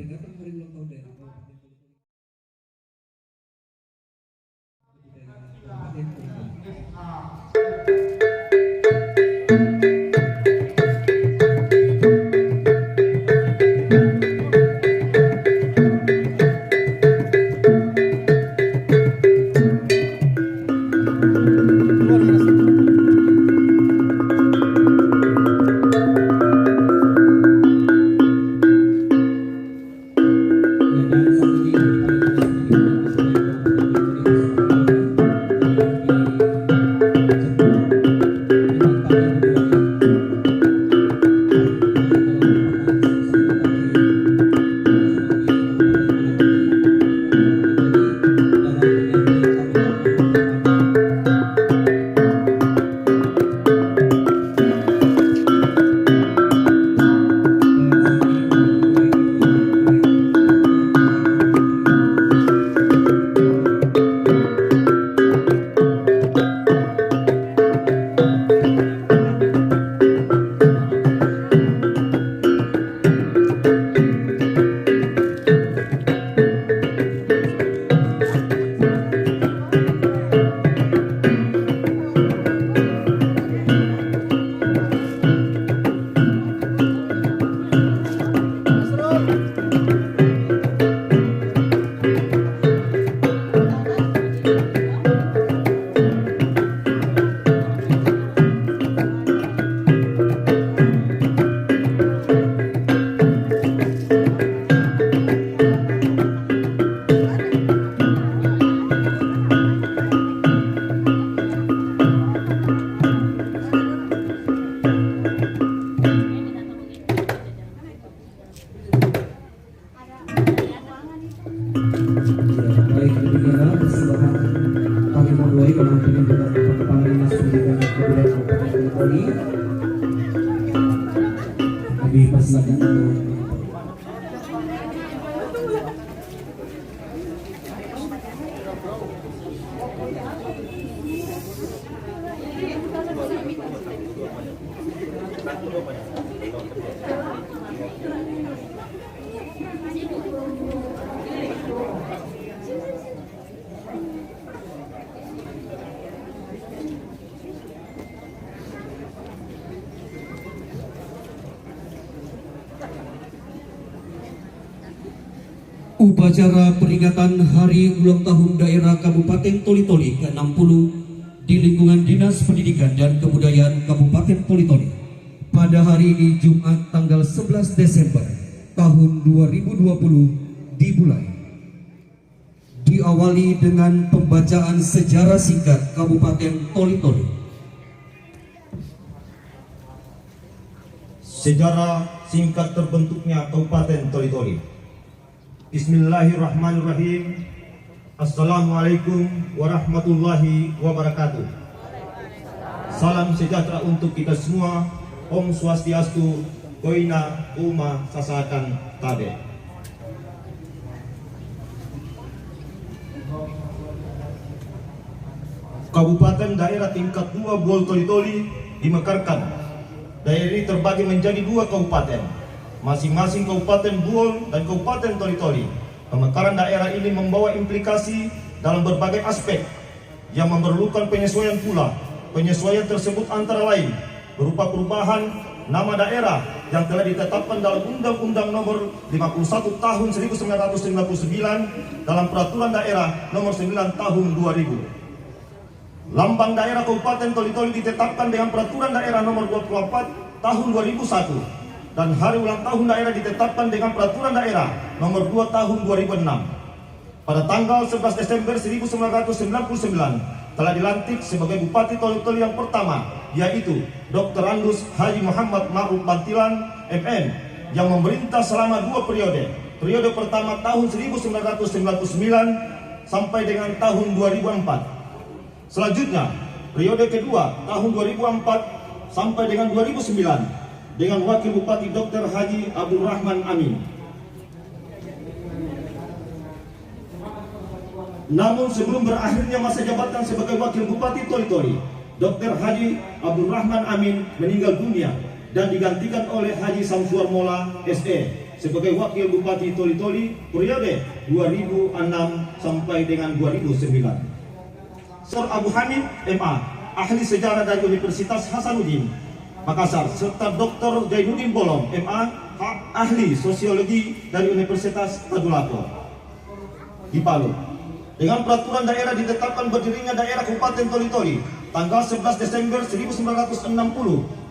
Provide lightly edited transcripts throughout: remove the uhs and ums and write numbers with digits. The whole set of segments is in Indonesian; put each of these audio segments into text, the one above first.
peringatan hari ulang tahun daerah Kabupaten Upacara peringatan Hari Ulang Tahun Daerah Kabupaten Toli-Toli ke-60 di lingkungan Dinas Pendidikan dan Kebudayaan Kabupaten Toli-Toli pada hari ini Jumat tanggal 11 Desember tahun 2020 dimulai. Diawali dengan pembacaan sejarah singkat Kabupaten Toli-Toli. Sejarah singkat terbentuknya Kabupaten Toli-Toli. Bismillahirrahmanirrahim. Assalamualaikum warahmatullahi wabarakatuh. Salam sejahtera untuk kita semua. Om Swastiastu, Koina Uma Sasakan Tabe. Kabupaten daerah tingkat 2 Buol Toli-Toli dimekarkan. Daerah ini terbagi menjadi 2 kabupaten. Masing-masing Kabupaten Buol dan Kabupaten Toli-Toli. Pemekaran daerah ini membawa implikasi dalam berbagai aspek yang memerlukan penyesuaian pula. Penyesuaian tersebut antara lain berupa perubahan nama daerah yang telah ditetapkan dalam Undang-Undang Nomor 51 Tahun 1959 dalam Peraturan Daerah Nomor 9 Tahun 2000. Lambang daerah Kabupaten Toli-Toli ditetapkan dengan Peraturan Daerah Nomor 24 Tahun 2001. Dan hari ulang tahun daerah ditetapkan dengan Peraturan Daerah Nomor 2 Tahun 2006. Pada tanggal 11 Desember 1999 telah dilantik sebagai Bupati Toli-Toli yang pertama, yaitu Dr. Andus Haji Muhammad Ma'ruf Bantilan, MN, yang memerintah selama 2 periode. Periode pertama tahun 1999 sampai dengan tahun 2004. Selanjutnya, periode kedua tahun 2004 sampai dengan 2009. Dengan Wakil Bupati Dr. Haji Abdul Rahman Amin. Namun sebelum berakhirnya masa jabatan sebagai Wakil Bupati Toli-Toli, Dr. Haji Abdul Rahman Amin meninggal dunia dan digantikan oleh Haji Samsuar Mola SE sebagai Wakil Bupati Toli-Toli periode 2006 sampai dengan 2009. Sir Abu Hamid MA, ahli sejarah dari Universitas Hasanuddin Makassar, serta Dr. Jainuddin Bolong MA, ahli sosiologi dari Universitas Tadulako di Palu. Dengan peraturan daerah ditetapkan berdirinya daerah Kabupaten Toli-Toli tanggal 11 Desember 1960,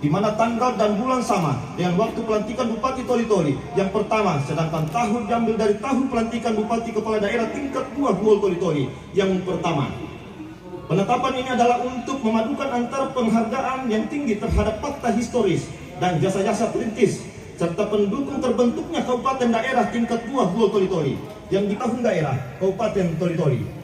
di mana tanggal dan bulan sama dengan waktu pelantikan Bupati Toli-Toli yang pertama, sedangkan tahun diambil dari tahun pelantikan Bupati Kepala Daerah tingkat 2 Buol Toli-Toli yang pertama. Penetapan ini adalah untuk memadukan antara penghargaan yang tinggi terhadap fakta historis dan jasa-jasa perintis serta pendukung terbentuknya Kabupaten Daerah tingkat 2 Buol Toli-Toli yang di tahun daerah Kabupaten Toli-Toli.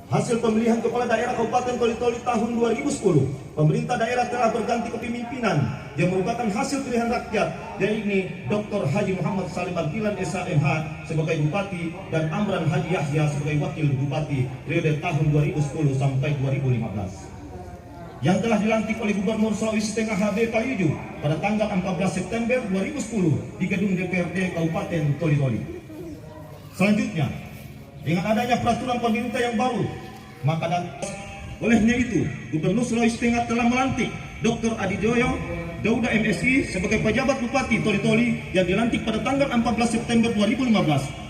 Hasil pemilihan Kepala Daerah Kabupaten Toli-Toli tahun 2010, pemerintah daerah telah berganti kepemimpinan yang merupakan hasil pilihan rakyat, yaitu Dr. Haji Muhammad Salim Bantilan SHMH sebagai Bupati dan Amran Haji Yahya sebagai Wakil Bupati periode tahun 2010 sampai 2015. Yang telah dilantik oleh Gubernur Sulawesi Tengah HB Payuju pada tanggal 14 September 2010 di Gedung DPRD Kabupaten Toli-Toli. Selanjutnya, dengan adanya peraturan pemerintah yang baru, maka olehnya itu Gubernur Sulawesi Tengah telah melantik Dr. Adijoyo Dauda MSI sebagai pejabat Bupati Toli-Toli yang dilantik pada tanggal 14 September 2015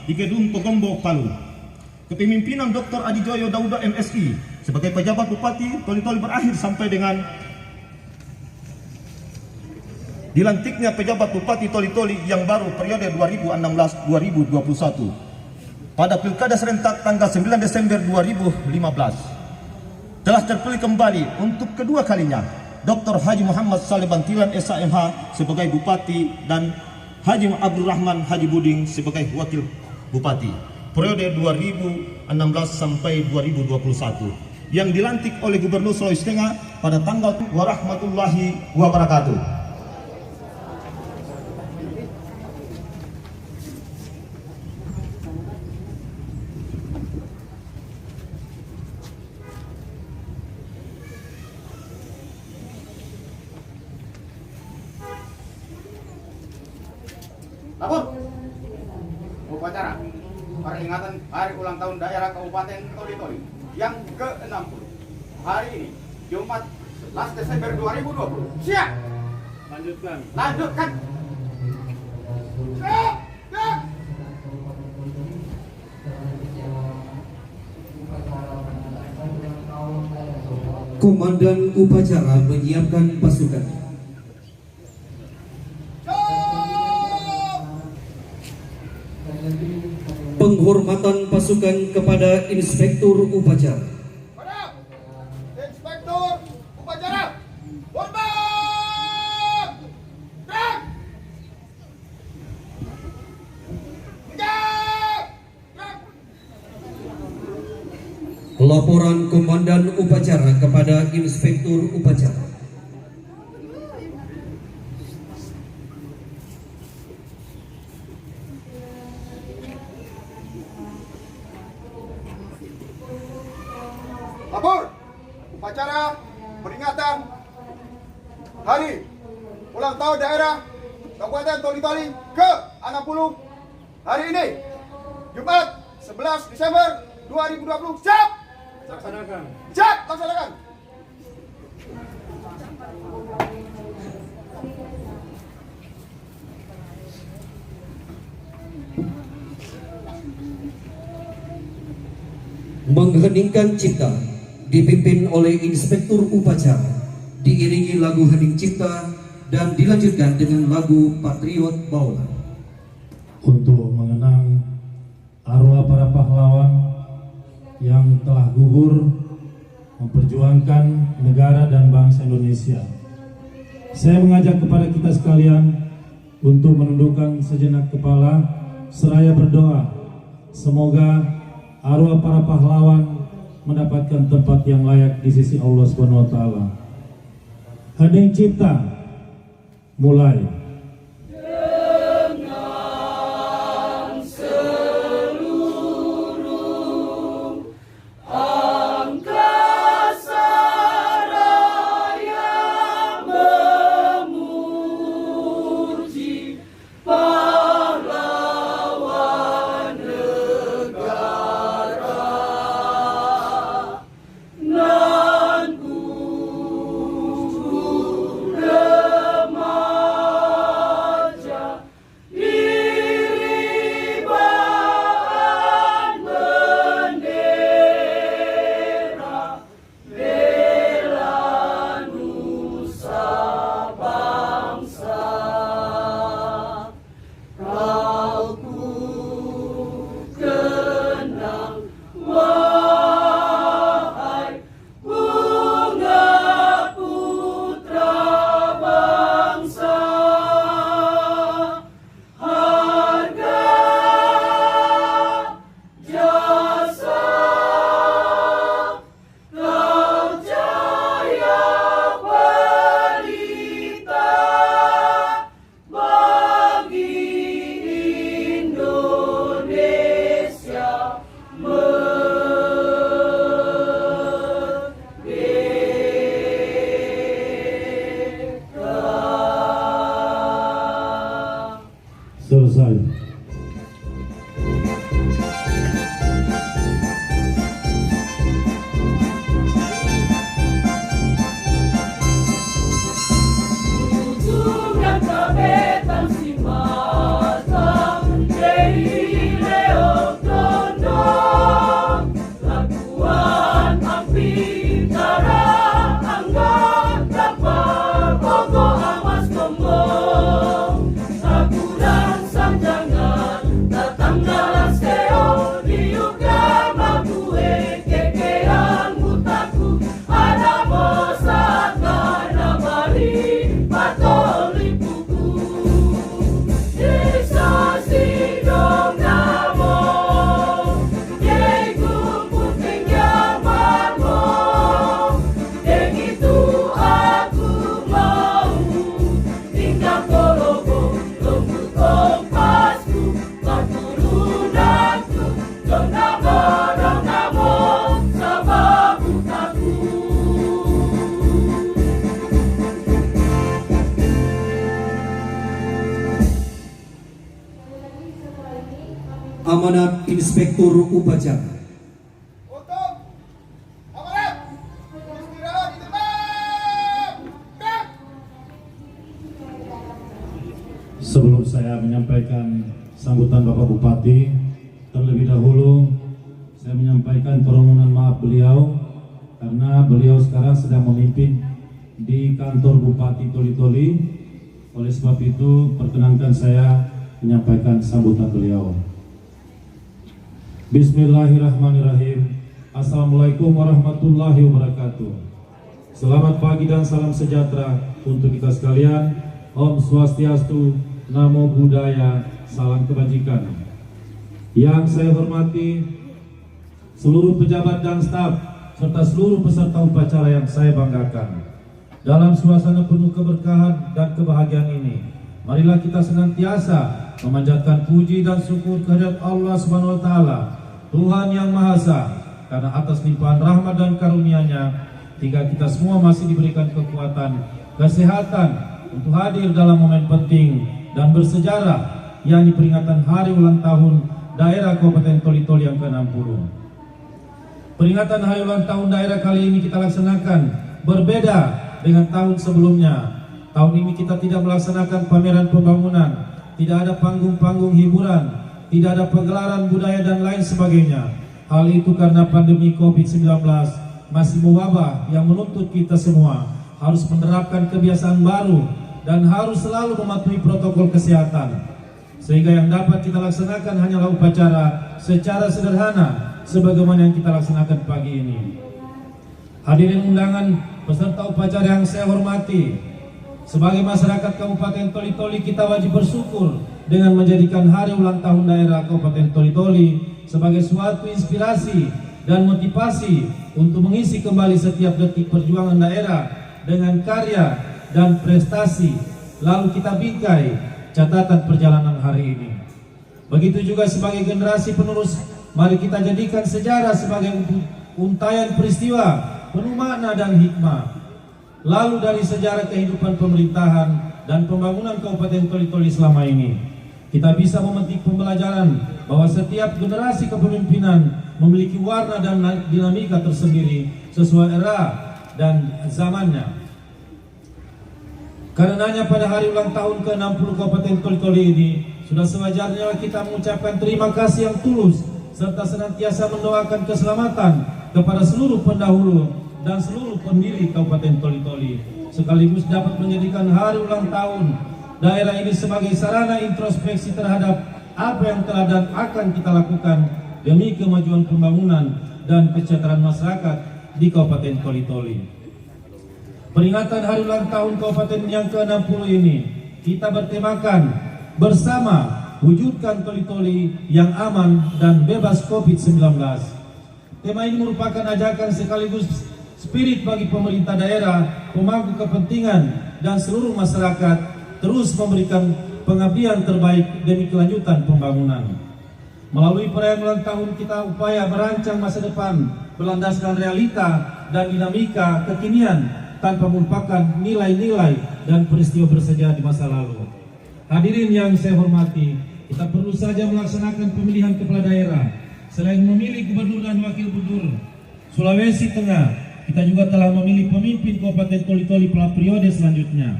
di Gedung Pogombo, Palu. Kepemimpinan Dr. Adijoyo Dauda MSI sebagai pejabat Bupati Toli-Toli berakhir sampai dengan dilantiknya pejabat Bupati Toli-Toli yang baru periode 2016-2021 pada Pilkada serentak tanggal 9 Desember 2015. Telah terpilih kembali untuk kedua kalinya Dr. Haji Muhammad Salim Bantilan SHMH sebagai Bupati dan Haji Abdul Rahman Haji Buding sebagai Wakil Bupati periode 2016 sampai 2021 yang dilantik oleh Gubernur Sulawesi Tengah pada tanggal warahmatullahi wabarakatuh. Lapor upacara peringatan hari ulang tahun daerah Kabupaten Toli-Toli yang ke-60 hari ini Jumat 11 Desember 2020. Siap. Lanjutkan. Siap. Komandan upacara menyiapkan pasukan. Penghormatan pasukan kepada Inspektur Upacara. Pada Inspektur Upacara, hormat! Gerak! Gerak! Laporan Komandan Upacara kepada Inspektur Upacara. Lapor upacara peringatan hari ulang tahun daerah Kabupaten Toli-Toli ke-60 hari ini Jumat 11 Desember 2020. Siap! Laksanakan. Siap, laksanakan. Mengheningkan cipta dipimpin oleh Inspektur Upacara, diiringi lagu hening cipta dan dilanjutkan dengan lagu Patriot Bawla. Untuk mengenang arwah para pahlawan yang telah gugur memperjuangkan negara dan bangsa Indonesia, saya mengajak kepada kita sekalian untuk menundukkan sejenak kepala seraya berdoa semoga arwah para pahlawan mendapatkan tempat yang layak di sisi Allah Subhanahu wa taala. Hening cipta mulai. selesai. Amanat Inspektur Upacara. Untuk amanat istirahat di tempat. Sebelum saya menyampaikan sambutan Bapak Bupati, terlebih dahulu saya menyampaikan permohonan maaf beliau karena beliau sekarang sedang memimpin di kantor Bupati Toli-Toli. Oleh sebab itu, perkenankan saya menyampaikan sambutan beliau. Bismillahirrahmanirrahim. Assalamualaikum warahmatullahi wabarakatuh. Selamat pagi dan salam sejahtera untuk kita sekalian. Om Swastiastu, Namo Buddhaya, salam kebajikan. Yang saya hormati seluruh pejabat dan staf serta seluruh peserta upacara yang saya banggakan. Dalam suasana penuh keberkahan dan kebahagiaan ini, marilah kita senantiasa memanjatkan puji dan syukur kehadirat Allah Subhanahu wa taala, Tuhan yang Maha Esa, karena atas limpahan rahmat dan karunia-Nya hingga kita semua masih diberikan kekuatan, kesehatan untuk hadir dalam momen penting dan bersejarah, yakni peringatan hari ulang tahun daerah Kabupaten Toli-Toli yang ke-60. Peringatan hari ulang tahun daerah kali ini kita laksanakan berbeda dengan tahun sebelumnya. Tahun ini kita tidak melaksanakan pameran pembangunan, tidak ada panggung-panggung hiburan, tidak ada pegelaran budaya dan lain sebagainya. Hal itu karena pandemi COVID-19 masih mewabah yang menuntut kita semua harus menerapkan kebiasaan baru dan harus selalu mematuhi protokol kesehatan. Sehingga yang dapat kita laksanakan hanyalah upacara secara sederhana sebagaimana yang kita laksanakan pagi ini. Hadirin undangan peserta upacara yang saya hormati, sebagai masyarakat Kabupaten Toli-Toli kita wajib bersyukur dengan menjadikan hari ulang tahun daerah Kabupaten Toli-Toli sebagai suatu inspirasi dan motivasi untuk mengisi kembali setiap detik perjuangan daerah dengan karya dan prestasi. Lalu kita bingkai catatan perjalanan hari ini. Begitu juga sebagai generasi penerus, mari kita jadikan sejarah sebagai untayan peristiwa penuh makna dan hikmah. Lalu dari sejarah kehidupan pemerintahan dan pembangunan Kabupaten Toli-Toli selama ini, kita bisa memetik pembelajaran bahwa setiap generasi kepemimpinan memiliki warna dan dinamika tersendiri sesuai era dan zamannya. Karenanya pada hari ulang tahun ke-60 Kabupaten Toli-Toli ini, sudah sewajarnya kita mengucapkan terima kasih yang tulus serta senantiasa mendoakan keselamatan kepada seluruh pendahulu dan seluruh pendiri Kabupaten Toli-Toli, sekaligus dapat menjadikan hari ulang tahun daerah ini sebagai sarana introspeksi terhadap apa yang telah dan akan kita lakukan demi kemajuan pembangunan dan kesejahteraan masyarakat di Kabupaten Toli-Toli. Peringatan hari ulang tahun Kabupaten yang ke-60 ini kita bertemakan bersama wujudkan Toli-Toli yang aman dan bebas COVID-19. Tema ini merupakan ajakan sekaligus spirit bagi pemerintah daerah, pemangku kepentingan, dan seluruh masyarakat terus memberikan pengabdian terbaik demi kelanjutan pembangunan. Melalui perayaan ulang tahun kita upaya merancang masa depan berlandaskan realita dan dinamika kekinian tanpa melupakan nilai-nilai dan peristiwa bersejarah di masa lalu. Hadirin yang saya hormati, kita perlu saja melaksanakan pemilihan kepala daerah. Selain memilih gubernur dan wakil gubernur Sulawesi Tengah, kita juga telah memilih pemimpin Kabupaten Toli-Toli periode selanjutnya.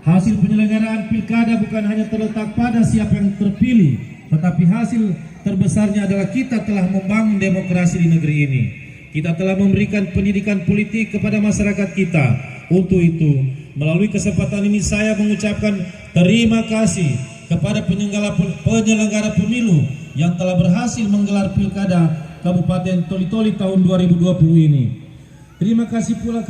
Hasil penyelenggaraan pilkada bukan hanya terletak pada siapa yang terpilih, tetapi hasil terbesarnya adalah kita telah membangun demokrasi di negeri ini. Kita telah memberikan pendidikan politik kepada masyarakat kita. Untuk itu, melalui kesempatan ini saya mengucapkan terima kasih kepada penyelenggara pemilu yang telah berhasil menggelar pilkada Kabupaten Toli-Toli tahun 2020 ini. Terima kasih pula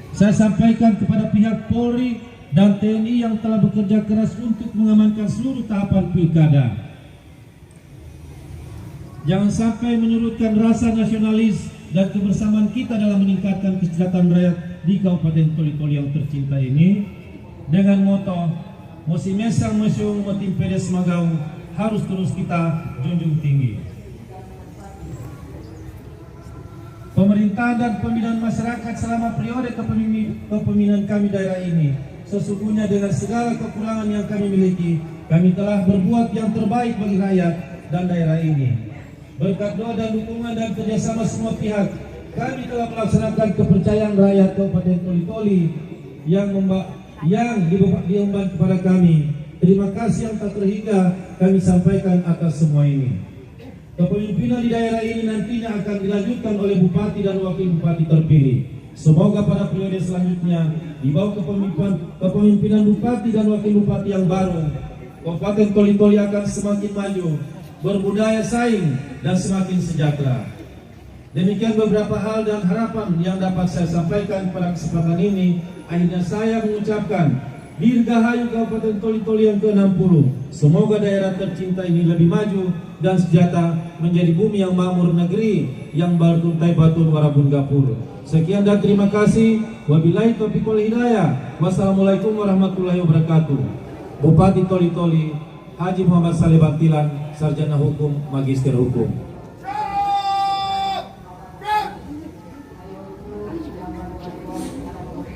saya sampaikan kepada pihak Polri dan TNI yang telah bekerja keras untuk mengamankan seluruh tahapan pilkada. Jangan sampai menyurutkan rasa nasionalis dan kebersamaan kita dalam meningkatkan kesejahteraan rakyat di Kabupaten Toli-Toli yang tercinta ini dengan moto Mosi Mesang Mesung Motim Pedes Magaung harus terus kita junjung tinggi. Pemerintahan dan pembinaan masyarakat selama periode kepemimpinan kami daerah ini, sesungguhnya dengan segala kekurangan yang kami miliki, kami telah berbuat yang terbaik bagi rakyat dan daerah ini. Berkat doa dan dukungan dan kerjasama semua pihak, kami telah melaksanakan kepercayaan rakyat Kabupaten Toli-Toli yang diemban kepada kami. Terima kasih yang tak terhingga kami sampaikan atas semua ini. Kepemimpinan di daerah ini nantinya akan dilanjutkan oleh bupati dan wakil bupati terpilih. Semoga pada periode selanjutnya di bawah kepemimpinan bupati dan wakil bupati yang baru, Kabupaten Toli-Toli akan semakin maju, berbudaya saing dan semakin sejahtera. Demikian beberapa hal dan harapan yang dapat saya sampaikan pada kesempatan ini. Akhirnya saya mengucapkan Dirgahayu Kabupaten Toli-Toli yang ke-60. Semoga daerah tercinta ini lebih maju dan sejahtera, menjadi bumi yang makmur, negeri yang bertuntai batun warabun gapur. Sekian dan terima kasih. Wabillahi taufiq wal hidayah. Wassalamualaikum warahmatullahi wabarakatuh. Bupati Toli-Toli Haji Muhammad Saleh Bantilan, Sarjana Hukum, Magister Hukum.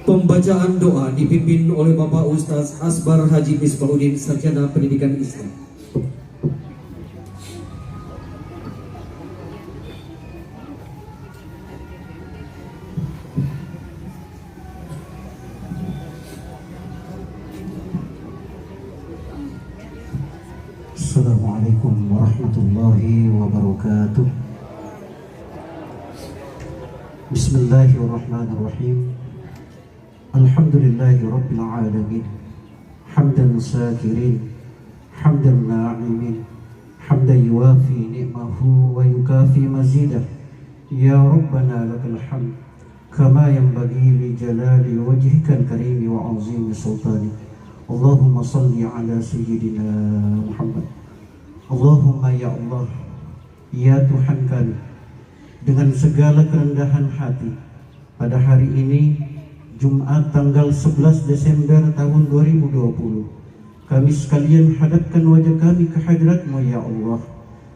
Pembacaan doa dipimpin oleh Bapak Ustaz Asbar Haji Misbahuddin, Sarjana Pendidikan Islam. Assalamualaikum warahmatullahi wabarakatuh. Bismillahirrahmanirrahim. Alhamdulillahi rabbil alamin. Hamdan syakirin, hamdan na'imin, hamdan yuwafi ni'mahu wa yukafi mazidah. Ya Rabbana lakal hamd kama yanbaghi li jalali wajhikal karimi wa azimi sultani. Allahumma salli ala sayyidina Muhammad. Allahumma ya Allah, ya Tuhan kami, dengan segala kerendahan hati, pada hari ini Jumat tanggal 11 Desember tahun 2020, kami sekalian hadapkan wajah kami ke hadirat-Mu ya Allah,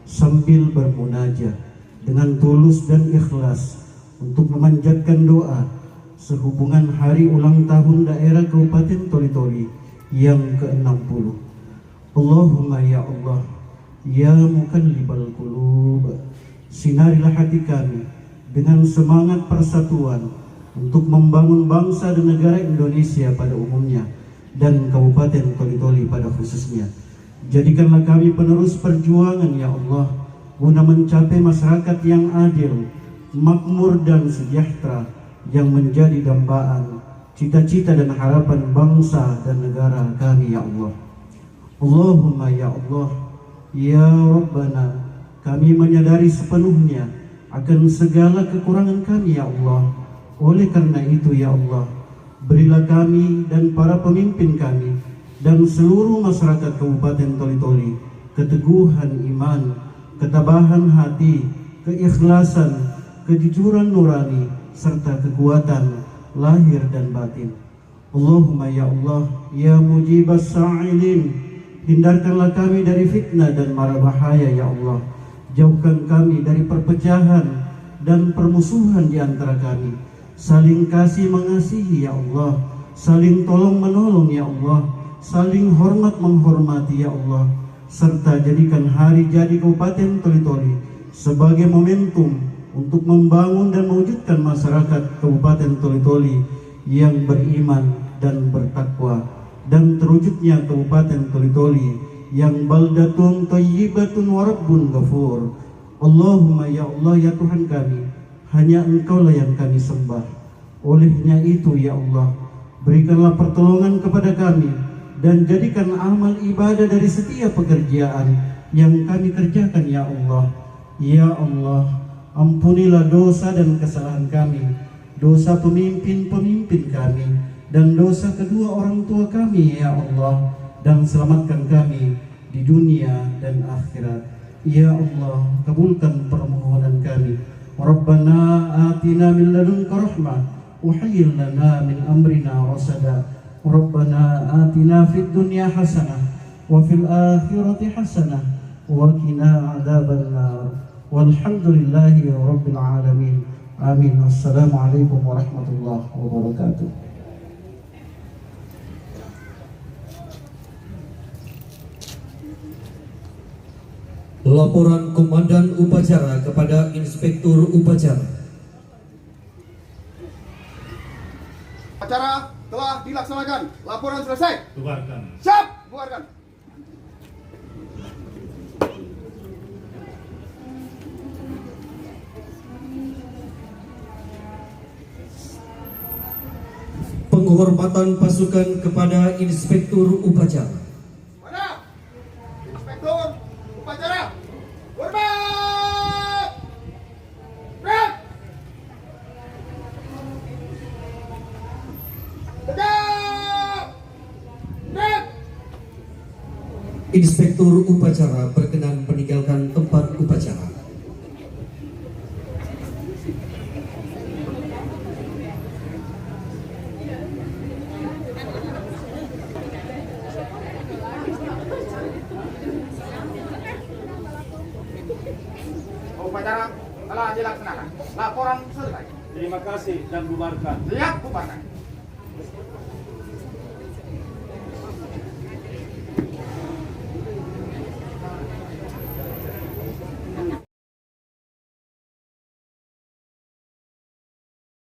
sambil bermunajat dengan tulus dan ikhlas untuk memanjatkan doa sehubungan hari ulang tahun daerah Kabupaten Toli-Toli yang ke-60. Allahumma ya Allah, ya mukallibal qulub, sinarilah hati kami dengan semangat persatuan untuk membangun bangsa dan negara Indonesia pada umumnya dan Kabupaten Toli-Toli pada khususnya. Jadikanlah kami penerus perjuangan ya Allah, guna mencapai masyarakat yang adil, makmur dan sejahtera, yang menjadi dambaan cita-cita dan harapan bangsa dan negara kami ya Allah. Allahumma ya Allah, ya Rabbana, kami menyadari sepenuhnya akan segala kekurangan kami ya Allah. Oleh karena itu ya Allah, berilah kami dan para pemimpin kami dan seluruh masyarakat Kabupaten Toli-Toli keteguhan iman, ketabahan hati, keikhlasan, kejujuran nurani, serta kekuatan lahir dan batin. Allahumma ya Allah, ya mujibas sa'ilin, hindarkanlah kami dari fitnah dan mara bahaya ya Allah. Jauhkan kami dari perpecahan dan permusuhan di antara kami. Saling kasih mengasihi ya Allah, saling tolong menolong ya Allah, saling hormat menghormati ya Allah, serta jadikan hari jadi Kabupaten Toli-Toli sebagai momentum untuk membangun dan mewujudkan masyarakat Kabupaten Toli-Toli yang beriman dan bertakwa, dan terwujudnya Kabupaten Toli-Toli yang baldatun thayyibatun wa rabbun ghafur. Allahumma ya Allah ya Tuhan kami, hanya Engkaulah yang kami sembah. Olehnya itu ya Allah, berikanlah pertolongan kepada kami dan jadikan amal ibadah dari setiap pekerjaan yang kami kerjakan ya Allah. Ya Allah, ampunilah dosa dan kesalahan kami, dosa pemimpin-pemimpin kami, dan dosa kedua orang tua kami ya Allah, dan selamatkan kami di dunia dan akhirat. Ya Allah, kabulkan permohonan kami. Rabbana atina min ladunka rahmah wa hayyi lana min amrina rasada. Rabbana atina fid dunya hasanah wa fil akhirati hasanah wa qina adzabannar. Walhamdulillahi rabbil alamin. Amin. Assalamualaikum warahmatullahi wabarakatuh. Laporan Komandan Upacara kepada Inspektur Upacara. Acara telah dilaksanakan. Laporan selesai. Bubarkan. Siap, bubarkan. Penghormatan pasukan kepada Inspektur Upacara. Mana? Inspektur Upacara. Hormat. Gerak. Tegak. Gerak. Inspektur Upacara berkenan meninggalkan tempat upacara. Upacara telah dilaksanakan. Laporan selesai. Terima kasih dan bubarkan. Siap, bubarkan.